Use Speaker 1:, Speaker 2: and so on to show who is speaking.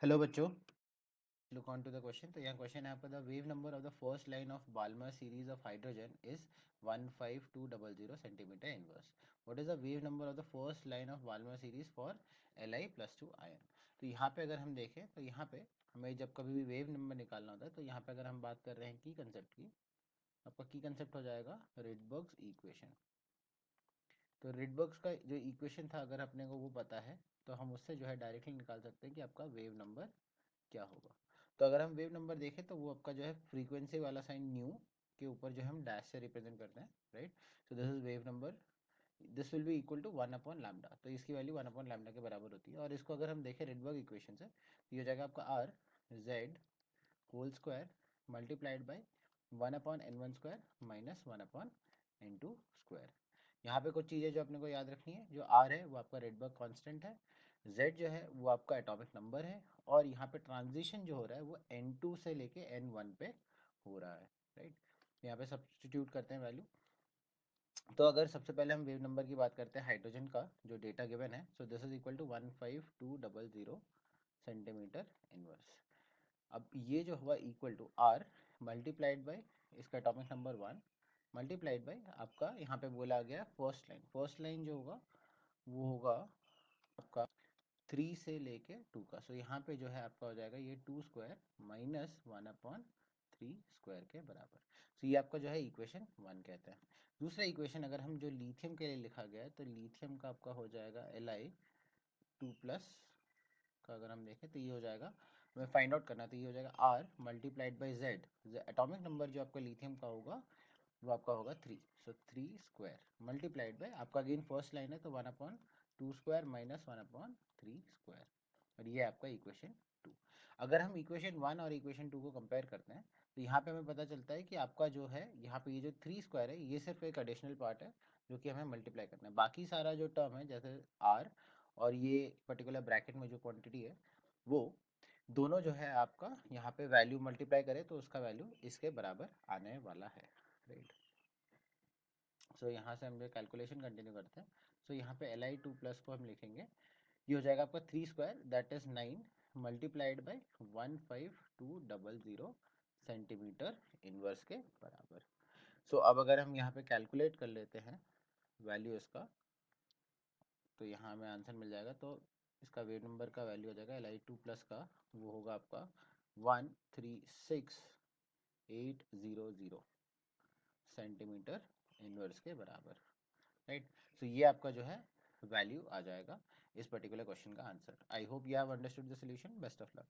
Speaker 1: Hello बच्चों, look on to the question. तो यहाँ क्वेश्चन है आपका, the wave number of the first line of Balmer series of hydrogen is 15200 centimetre inverse. What is the wave number of the first line of Balmer series for Li+2 ion. तो यहाँ पे अगर हम देखें तो यहाँ पे हमें जब कभी भी वेव नंबर निकालना होता है तो यहाँ पे अगर हम बात कर रहे हैं की कंसेप्ट की, आपका की कंसेप्ट हो जाएगा रिडबर्ग्स इक्वेशन। तो रिडबर्ग्स का जो इक्वेशन था अगर अपने को वो पता है तो हम उससे जो है डायरेक्टली निकाल सकते हैं कि आपका वेव नंबर क्या होगा। तो अगर हम वेव नंबर देखें तो वो आपका जो है फ्रीक्वेंसी वाला साइन न्यू के ऊपर जो हम डैश से रिप्रेजेंट करते हैं, right. So this is wave number, this will be equal to 1/λ। तो इसकी वैल्यू 1/λ के बराबर होती है। और इसको अगर हम देखें रिडबर्ग इक्वेशन से तो ये हो जाएगा आपका R Z whole square multiplied by 1/n1² minus 1/n2 square. यहाँ पे कुछ चीज़ें जो अपने को याद रखनी है, जो आर है वो आपका रेडबर्ग कांस्टेंट है, जेड जो है वो आपका एटॉमिक नंबर है, और यहाँ पे ट्रांजिशन जो हो रहा है वो n2 से लेके n1 पे हो रहा है, राइट। यहाँ पे सब्स्टिट्यूट करते हैं वैल्यू। तो अगर सबसे पहले हम वेव नंबर की बात करते हैं हाइड्रोजन का, जो डेटा गिवन है, so this is equal to 15200 centimetre inverse. अब ये जो हुआ equal to R multiplied by इसका एटॉमिक नंबर 1 मल्टीप्लाइड बाई आपका यहाँ पे बोला गया फर्स्ट लाइन जो होगा वो होगा आपका 3 से लेके 2 का। सो यहाँ पे जो है आपका हो जाएगा ये 2 स्क्वायर माइनस 1/3 स्क्वायर के बराबर। सो ये आपका जो है इक्वेशन 1 कहते हैं। दूसरा इक्वेशन अगर हम जो लिथियम के लिए लिखा गया है तो लिथियम का आपका हो जाएगा Li2+ का अगर हम देखें तो ये हो जाएगा, हमें फाइंड आउट करना, तो ये हो जाएगा R multiplied by Z. Atomic number जो आपका लिथियम का होगा वो आपका होगा 3। सो 3 स्क्वायर मल्टीप्लाइड बाई आपका अगेन फर्स्ट लाइन है तो 1/2 स्क्वायर माइनस 1/3 स्क्वायर। और ये आपका इक्वेशन 2। अगर हम इक्वेशन 1 और इक्वेशन 2 को कंपेयर करते हैं तो यहाँ पे हमें पता चलता है कि आपका जो है यहाँ पे ये जो 3 स्क्वायर है ये सिर्फ एक एडिशनल पार्ट है जो कि हमें मल्टीप्लाई करना है। बाकी सारा जो टर्म है जैसे आर और ये पर्टिकुलर ब्रैकेट में जो क्वांटिटी है वो दोनों जो है आपका यहाँ पे वैल्यू मल्टीप्लाई करें तो उसका वैल्यू इसके बराबर आने वाला है, राइट। सो यहाँ से हम जो कैलकुलेशन कंटिन्यू करते हैं। सो यहाँ पे Li2+ को हम लिखेंगे, ये हो जाएगा आपका 3 square that is 9 multiplied by 15200 centimetre inverse के बराबर। सो अब अगर हम यहाँ पे कैलकुलेट कर लेते हैं वैल्यू इसका तो यहाँ हमें आंसर मिल जाएगा। तो इसका वेव नंबर का वैल्यू हो जाएगा Li2+ का, वो होगा आपका 136,800 सेंटीमीटर इनवर्स के बराबर, राइट। सो ये आपका जो है वैल्यू आ जाएगा इस पर्टिकुलर क्वेश्चन का answer. I hope you have understood the solution. Best of luck.